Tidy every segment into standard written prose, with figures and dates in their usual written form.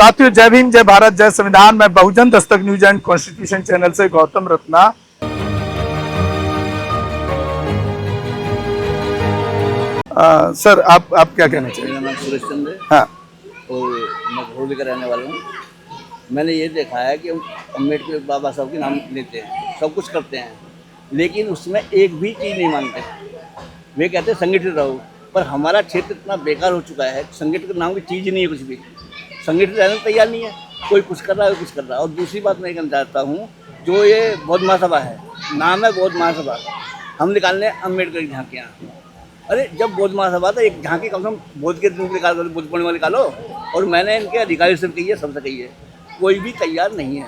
साथियों, जय भीम, जय भारत, जय संविधान। मैं बहुजन Dastak news and constitution channel से गौतम रत्ना। सर, आप क्या कहना चाहिए? मेरा नाम सुरेश चंद्र है। हाँ, और मैं घोरली का रहने वाला हूँ। मैंने ये देखा है कि अम्बेडकर बाबा साहब के नाम लेते हैं, सब कुछ करते हैं, लेकिन उसमें एक भी चीज़ नहीं मानते। वे कहते हैं संगठित रहो, पर हमारा क्षेत्र इतना बेकार हो चुका है, संगठित नाम की चीज़ नहीं है। कुछ भी संगठित रहने को तैयार नहीं है, कोई कुछ कर रहा है, कोई कुछ कर रहा है। और दूसरी बात मैं कहना चाहता हूँ, जो ये बौद्ध महासभा है, नाम है बौद्ध महासभा, हम निकालने अम्बेडकर की झांकियाँ। अरे जब बौद्ध महासभा था, एक झांकी कम से कम बौद्ध के दिन निकाल दो, बुद्ध पूर्णिमा निकालो। और मैंने इनके अधिकारी से कही है, सबसे कही है, कोई भी तैयार नहीं है।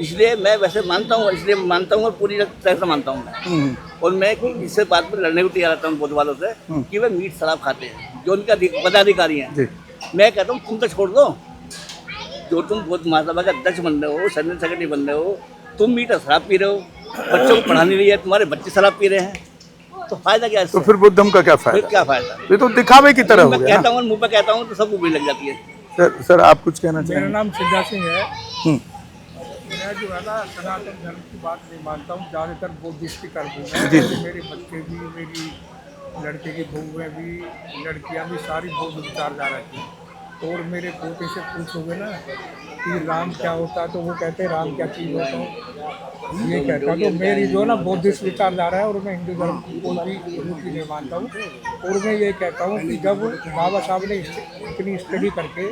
इसलिए मैं वैसे मानता हूँ, इसलिए मानता हूँ और पूरी तरह से मानता हूँ मैं। और मैं इससे बात पर लड़ने को तैयार रहता हूँ बौद्ध वालों से कि वे मीट शराब खाते हैं, जो उनके पदाधिकारी हैं। मैं कहता हूँ तुम तो छोड़ दो, जो तुम बौद्ध महासभा का अध्यक्ष बन रहे हो, जनरल सेक्रेटरी बन रहे हो, तुम मीट शराब पी रहे हो, बच्चों को पढ़ा नहीं रही है, तुम्हारे बच्चे शराब पी रहे हैं, तो फायदा क्या है? तो फिर बुद्धम का क्या फायदा? क्या फायदा? ये तो दिखावे की तरह हो मैं गया कहता हूँ, मुंह पे कहता हूँ तो सब उंगली लग जाती है। सर, आप कुछ कहना मेरा चाहेंगे? नाम सिद्धा सिंह है। मैं जो है ना सनातन धर्म की बात नहीं मानता हूँ, ज़्यादातर बुद्धिस्ट कर दूँगा। मेरे बच्चे भी, मेरी लड़के की बहुएँ भी, लड़कियाँ भी सारी बौद्ध विचारधारा की। और मेरे पोते से पूछोगे ना कि राम क्या होता है, तो वो कहते हैं राम क्या चीज़ होता है, ये कहता। तो मेरी जो ना बौद्धिस्ट विचारधारा है, और मैं हिंदू धर्म की कोई भी रूपी नहीं मानता हूँ। और मैं ये कहता हूँ कि जब बाबा साहब ने इतनी स्टडी करके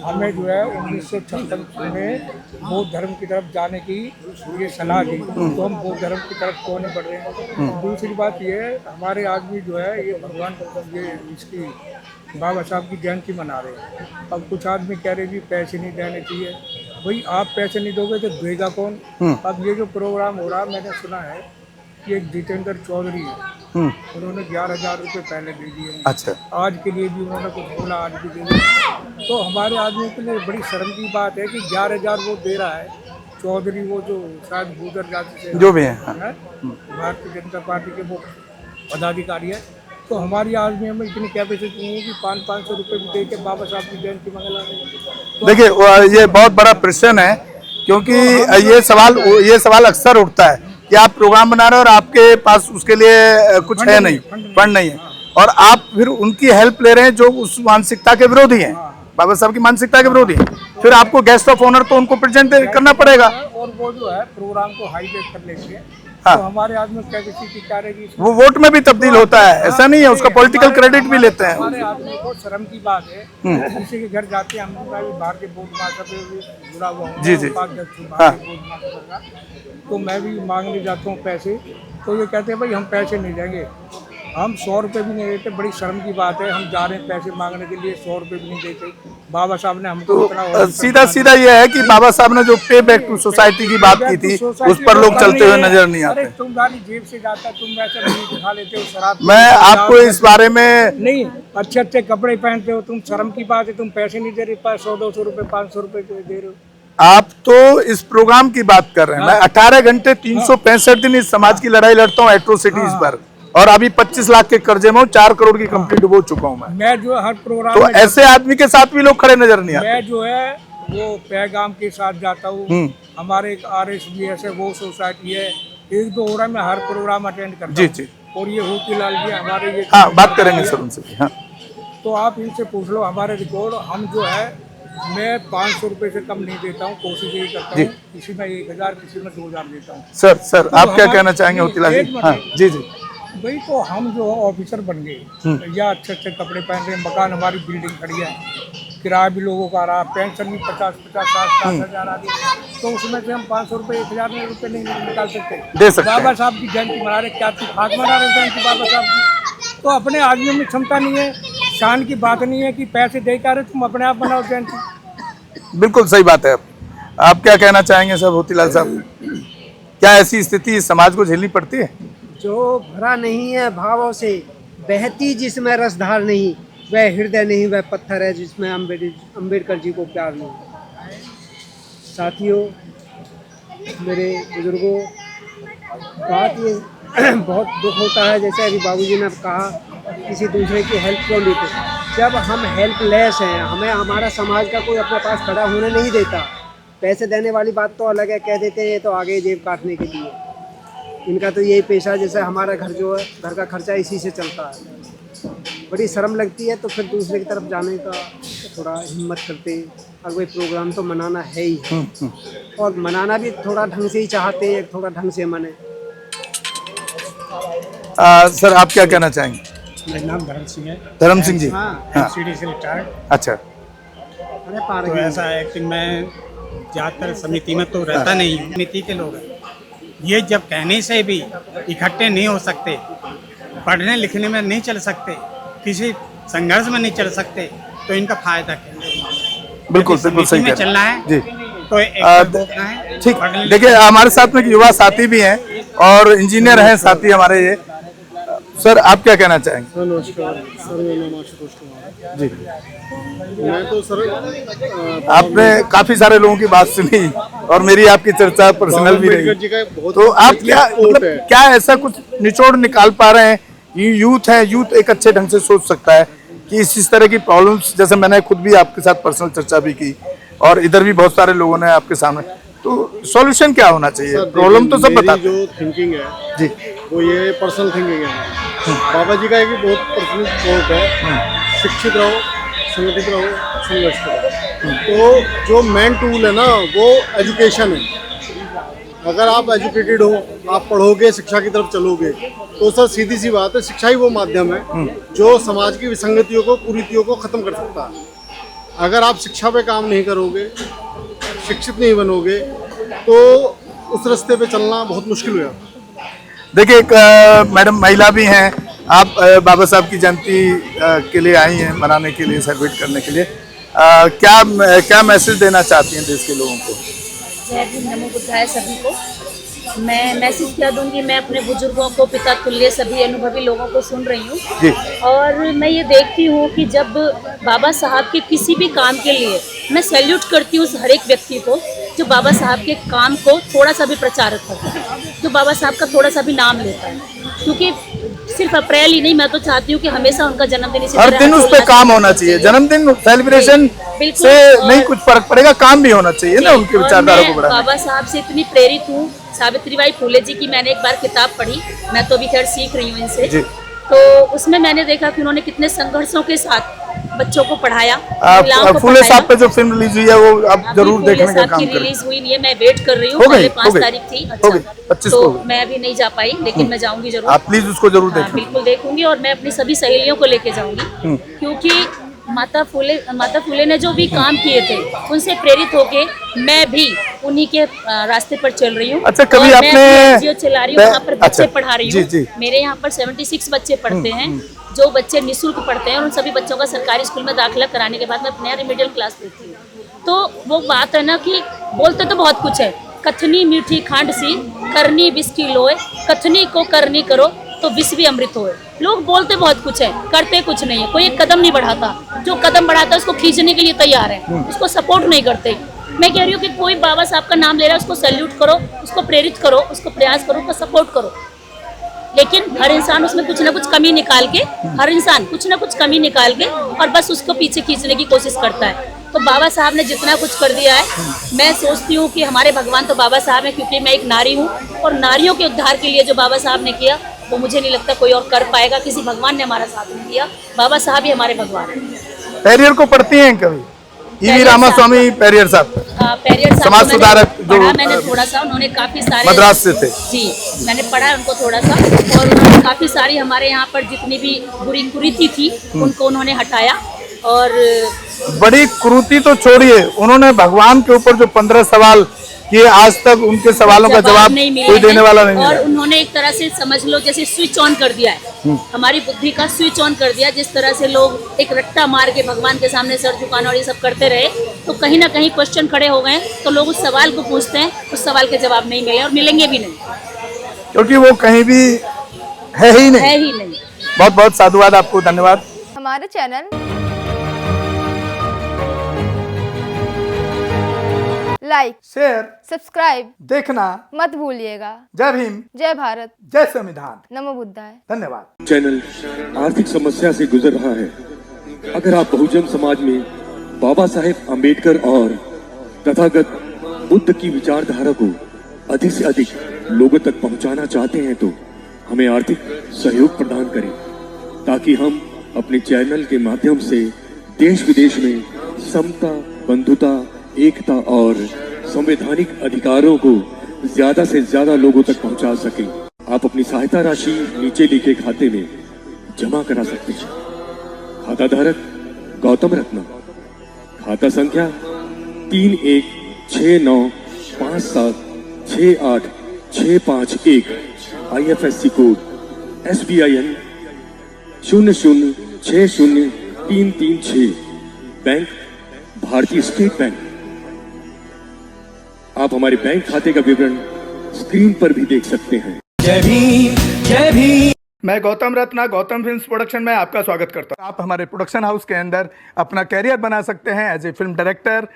हमें जो है 1956 में बौद्ध धर्म की तरफ जाने की ये सलाह दी, तो हम बौद्ध धर्म की तरफ क्यों नहीं बढ़ रहे हैं? दूसरी बात ये है, हमारे आदमी जो है ये भगवान ये इसकी बाबा साहब की जयंती मना रहे हैं। अब कुछ आदमी कह रहे जी पैसे नहीं देने चाहिए। भाई आप पैसे नहीं दोगे तो देगा कौन? अब ये जो प्रोग्राम हो रहा, मैंने सुना है कि एक जितेंद्र चौधरी है, उन्होंने 11,000 रुपये पहले दे दिए। अच्छा, आज के लिए भी उन्होंने कुछ बोला, आज भी दे दिए। तो हमारे आदमी के लिए बड़ी शर्म की बात है कि 11,000 वो दे रहा है चौधरी, वो जो शायद गुजर जाति से जो भी है, भारतीय जनता पार्टी के वो पदाधिकारी है। तो हमारी आदमी में इतनी कैपेसिटी नहीं है कि 500-500 रुपये भी दे के बाबा साहब की जयंती मंगला रहे। देखिए, ये बहुत बड़ा प्रश्न है, क्योंकि ये सवाल अक्सर उठता है कि आप प्रोग्राम बना रहे हो और आपके पास उसके लिए कुछ है नहीं, फंड नहीं है, और आप फिर उनकी हेल्प ले रहे हैं जो उस मानसिकता के विरोधी हैं, बाबा साहब की मानसिकता के विरोधी हैं। फिर आपको गेस्ट ऑफ ऑनर तो उनको प्रेजेंट करना पड़ेगा, और वो जो है प्रोग्राम को हाईलाइट कर लेते हैं। हाँ। तो हमारे आदमी कैपेसिटी क्या रहेगी? वो वोट में भी तब्दील होता है, ऐसा नहीं है, उसका पॉलिटिकल क्रेडिट भी लेते हैं। हमारे आदमी को शर्म की बात है, किसी के घर जाते हैं, हम भी भारतीय बौद्ध महासभा से जुड़ा हुआ हूँ, जी, तो मैं भी मांगने जाता हूँ पैसे, तो ये कहते हैं भाई हम पैसे नहीं देंगे, हम 100 रुपये भी नहीं देते। बड़ी शर्म की बात है, हम जा रहे हैं पैसे मांगने के लिए, 100 रुपये भी नहीं देते। बाबा साहब ने हमको तो सीधा ये है कि बाबा साहब ने जो पे बैक टू सोसाइटी की बात की थी, उस पर लोग चलते हुए नजर नहीं आते। तुम्हारी जेब से जाता, तुम वैसे नहीं दिखा लेते हो शराब। मैं आपको इस बारे में नहीं, अच्छे कपड़े पहनते हो, तुम शर्म की बात है, तुम पैसे नहीं दे रहे, 100-200 रुपये 500 रुपये दे रहे हो। आप तो इस प्रोग्राम की बात कर रहे हैं। मैं 18 घंटे 365 दिन इस समाज की लड़ाई लड़ता हूँ एट्रोसिटीज पर, और अभी 25 लाख के कर्जे में 4 करोड़ की कंपनी डुबो चुका हूँ मैं जो हर प्रोग्राम तो ऐसे आदमी के साथ भी लोग खड़े नजर नहीं आते। मैं जो है वो पैगाम के साथ जाता हूँ। हमारे एक RSBS है, वो सोसाइटी है, 1-2 हो रहा है, मैं हर प्रोग्राम अटेंड करता हूँ। जी। और ये होतीलाल जी हमारे ये बात करेंगे सर उनसे भी। तो आप इनसे पूछ लो हमारे रिकॉर्ड। हम जो है मैं 500 रुपये से कम नहीं देता हूँ, कोशिश यही करता हूँ, किसी में 1,000, किसी में 2,000 देता हूँ। सर, आप क्या कहना चाहेंगे होतीलाल जी? जी भाई, तो हम जो ऑफिसर बन गए, या अच्छे कपड़े पहन रहे हैं, मकान हमारी बिल्डिंग खड़ी है, किराया भी लोगों का आ रहा, पेंशन भी 50-60 हज़ार आ रही, तो उसमें से हम 500 रुपये 1,000 रुपये नहीं निकाल सकते। बाबा साहब की जयंती मना रहे, क्या तू खाक मना रहे जयंती बाबा साहब की? तो अपने आदमियों में क्षमता नहीं है, शान की बात नहीं है कि पैसे दे कर तुम अपने आप बनाओ जयंती। बिल्कुल सही बात है। आप क्या कहना चाहेंगे सर होतीलाल साहब? क्या ऐसी स्थिति समाज को झेलनी पड़ती है? जो भरा नहीं है भावों से, बहती जिसमें रसधार नहीं, वह हृदय नहीं, वह पत्थर है जिसमें अम्बेडकर जी को प्यार नहीं। साथियों, मेरे बुजुर्गों, बात ये बहुत दुख होता है, जैसे अभी बाबूजी ने कहा, किसी दूसरे की हेल्प क्यों लेते। जब हम हेल्पलेस हैं, हमें हमारा समाज का कोई अपने पास खड़ा होने नहीं देता, पैसे देने वाली बात तो अलग है, कह देते हैं ये तो आगे जेब काटने के लिए, इनका तो यही पेशा, जैसे हमारा घर जो है, घर का खर्चा इसी से चलता है। बड़ी शर्म लगती है, तो फिर दूसरे की तरफ जाने का थोड़ा हिम्मत करते। अब कोई प्रोग्राम तो मनाना है ही, और मनाना भी थोड़ा ढंग से ही चाहते हैं, थोड़ा ढंग से मने। सर आप क्या कहना चाहेंगे? मेरा नाम धर्म सिंह है, धर्म सिंह जी। हाँ, एमसीडी से रिटायर्ड। अच्छा। अरे पार तो ऐसा है कि मैं ज़्यादातर समिति में तो रहता नहीं हूँ। समिति के लोग हैं, ये जब कहने से भी इकट्ठे नहीं हो सकते, पढ़ने लिखने में नहीं चल सकते, किसी संघर्ष में नहीं चल सकते, तो इनका फायदा क्या? बिल्कुल बिल्कुल सही में कह चलना रहे है हैं जी। तो एक बोलना है। ठीक, देखिए हमारे साथ में युवा साथी भी हैं और इंजीनियर हैं साथी हमारे ये। सर आप क्या कहना चाहेंगे? सर नमस्कार, सर मेरा नाम आशुतोष कुमार है। जी, मैं तो सर आपने काफी सारे लोगों की बात सुनी और मेरी आपकी चर्चा पर्सनल भी अम्बेडकर रही, जी का एक बहुत तो आप क्या कोट मतलब है। क्या ऐसा कुछ निचोड़ निकाल पा रहे हैं? ये यूथ है, यूथ एक अच्छे ढंग से सोच सकता है कि इस तरह की प्रॉब्लम्स, जैसे मैंने खुद भी आपके साथ पर्सनल चर्चा भी की और इधर भी बहुत सारे लोगों ने आपके सामने, तो सॉल्यूशन क्या होना चाहिए? सर, प्रॉब्लम तो सब मेरी बताते हैं जो थिंकिंग है जी। वो ये पर्सनल थिंकिंग है। बाबा जी का एक बहुत पर्सनल कोट है, शिक्षित रहो, संगठित रहो, संघर्ष करो। तो जो मेन टूल है ना वो एजुकेशन है। अगर आप एजुकेटेड हो, आप पढ़ोगे, शिक्षा की तरफ चलोगे, तो सर सीधी सी बात है, शिक्षा ही वो माध्यम है जो समाज की विसंगतियों को, कुरीतियों को खत्म कर सकता है। अगर आप शिक्षा पे काम नहीं करोगे, शिक्षित नहीं बनोगे, तो उस रास्ते पे चलना बहुत मुश्किल हो जाता है। देखिए एक मैडम महिला भी हैं, आप बाबा साहब की जयंती के लिए आई हैं, मनाने के लिए, सेलिब्रेट करने के लिए, क्या मैसेज देना चाहती हैं देश के लोगों को? जय भीम, नमो बुद्धाय सभी को। मैं मैसेज क्या दूंगी, मैं अपने बुजुर्गों को, पिता तुल्य सभी अनुभवी लोगों को सुन रही हूँ जी। और मैं ये देखती हूँ कि जब बाबा साहब के किसी भी काम के लिए मैं सैल्यूट करती हूँ उस हर एक व्यक्ति को जो बाबा साहब के काम को थोड़ा सा भी प्रचारित करता है, जो बाबा साहब का थोड़ा सा भी नाम लेता है। क्योंकि सिर्फ अप्रैल ही नहीं, मैं तो चाहती हूँ कि हमेशा उनका जन्मदिन इसी हर तरह दिन उस पे काम होना चाहिए। जन्मदिन सेलिब्रेशन बिल्कुल, से नहीं कुछ फर्क पड़ेगा, काम भी होना चाहिए ना उनके और विचारधारा को मैं बढ़ाने। बाबा साहब से इतनी प्रेरित हूँ। सावित्रीबाई फुले जी की मैंने एक बार किताब पढ़ी, मैं तो अभी खैर सीख रही हूँ इनसे, तो उसमें मैंने देखा कि उन्होंने कितने संघर्षों के साथ बच्चों को पढ़ाया, महिलाओं को फुले साहब पे जो फिल्म रिलीज हुई है वो आप जरूर देखने का काम करें। रिलीज हुई नहीं है, मैं वेट कर रही हूँ, हो गई, पहले हो 5 गई, तारीख थी। हो गई, 25 को तो हो गई। मैं अभी नहीं जा पाई, लेकिन मैं जाऊंगी जरूर। आप प्लीज उसको जरूर हाँ, देखें। बिल्कुल देखूंगी और मैं अपनी सभी सहेलियों को लेके जाऊंगी, क्योंकि माता फुले ने जो भी काम किए थे उनसे प्रेरित होके मैं भी उन्हीं के रास्ते पर चल रही हूँ। अच्छा, कभी और आपने मैं NGO चला रही हूँ, यहाँ पर बच्चे अच्छा, पढ़ा रही जी, हूँ। जी। मेरे यहाँ पर 76 बच्चे पढ़ते हैं, जो बच्चे निःशुल्क पढ़ते हैं, और उन सभी बच्चों का सरकारी स्कूल में दाखिला कराने के बाद मैं अपने यहाँ रिमिडियल क्लास देती हूँ। तो वो बात है ना कि बोलते तो बहुत कुछ है, कथनी मीठी खांड सी, करनी विष की लोए, कथनी को करनी करो तो विष भी अमृत होए। लोग बोलते बहुत कुछ है, करते कुछ नहीं है। कोई एक कदम नहीं बढ़ाता, जो कदम बढ़ाता है उसको खींचने के लिए तैयार है, उसको सपोर्ट नहीं करते। मैं कह रही हूँ कि कोई बाबा साहब का नाम ले रहा है, उसको सैल्यूट करो, उसको प्रेरित करो, उसको प्रयास करो, उसको सपोर्ट करो। लेकिन हर इंसान उसमें कुछ ना कुछ कमी निकाल के, हर इंसान कुछ ना कुछ कमी निकाल के और बस उसको पीछे खींचने की कोशिश करता है। तो बाबा साहब ने जितना कुछ कर दिया है, मैं सोचती हूँ कि हमारे भगवान तो बाबा साहब है, क्योंकि मैं एक नारी हूँ और नारियों के उद्धार के लिए जो बाबा साहब ने किया वो मुझे नहीं लगता कोई और कर पाएगा। किसी भगवान ने हमारा साथ नहीं दिया, बाबा साहब ही हमारे भगवान हैं। पेरियर को पढ़ती हैं कभी? ईवी रामास्वामी पेरियर साहब, पेरियर साहब समाज को सुधारक मैंने जो पढ़ा, मैंने थोड़ा सा, उन्होंने काफी सारे मद्रास से थे। जी, मैंने पढ़ा है उनको थोड़ा सा, और उन्होंने काफी सारी हमारे यहाँ पर जितनी भी बुरी कुरीति थी उनको उन्होंने हटाया। और बड़ी कुरीति तो छोड़िए, उन्होंने भगवान के ऊपर जो 15 सवाल किए, आज तक उनके सवालों का जवाब नहीं कोई देने वाला नहीं और है। उन्होंने एक तरह से समझ लो जैसे स्विच ऑन कर दिया है, हमारी बुद्धि का स्विच ऑन कर दिया। जिस तरह से लोग एक रट्टा मार के भगवान के सामने सर झुकाना और ये सब करते रहे, तो कहीं ना कहीं क्वेश्चन खड़े हो गए। तो लोग उस सवाल को पूछते हैं, उस सवाल के जवाब नहीं मिले और मिलेंगे भी नहीं, क्योंकि वो कहीं भी है ही नहीं। है ही नहीं। बहुत बहुत साधुवाद आपको, धन्यवाद। हमारे चैनल लाइक, शेयर, सब्सक्राइब देखना मत भूलिएगा। जय भीम, जय भारत, जय संविधान, नमो बुद्धाय। धन्यवाद। चैनल आर्थिक समस्या से गुजर रहा है, अगर आप बहुजन समाज में बाबा साहेब अम्बेडकर और तथागत बुद्ध की विचारधारा को अधिक से अधिक लोगों तक पहुंचाना चाहते हैं तो हमें आर्थिक सहयोग प्रदान करें, ताकि हम अपने चैनल के माध्यम से देश विदेश में समता, बंधुता, एकता और संवैधानिक अधिकारों को ज्यादा से ज्यादा लोगों तक पहुंचा सकें। आप अपनी सहायता राशि नीचे लिखे खाते में जमा करा सकते हैं। खाता धारक गौतम रत्ना, खाता संख्या 316957686551, IFSC कोड SBIN 0060336, बैंक भारतीय स्टेट बैंक। आप हमारे बैंक खाते का विवरण स्क्रीन पर भी देख सकते हैं। जय भीम, जय भीम। मैं गौतम रत्ना गौतम फिल्म्स प्रोडक्शन में आपका स्वागत करता हूं। आप हमारे प्रोडक्शन हाउस के अंदर अपना कैरियर बना सकते हैं as a film director,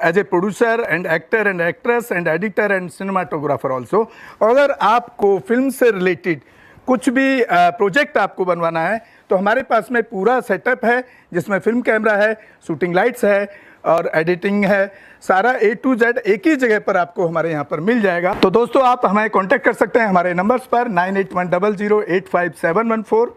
as a producer and actor and actress and editor and cinematographer also. अगर आपको फिल्म से रिलेटेड कुछ भी प्रोजेक्ट आपको बनवाना है तो हमारे पास में पूरा सेटअप है, जिसमें फिल्म कैमरा है, शूटिंग लाइट्स है और एडिटिंग है। सारा A to Z एक ही जगह पर आपको हमारे यहाँ पर मिल जाएगा। तो दोस्तों आप हमें कांटेक्ट कर सकते हैं हमारे नंबर्स पर 9810085714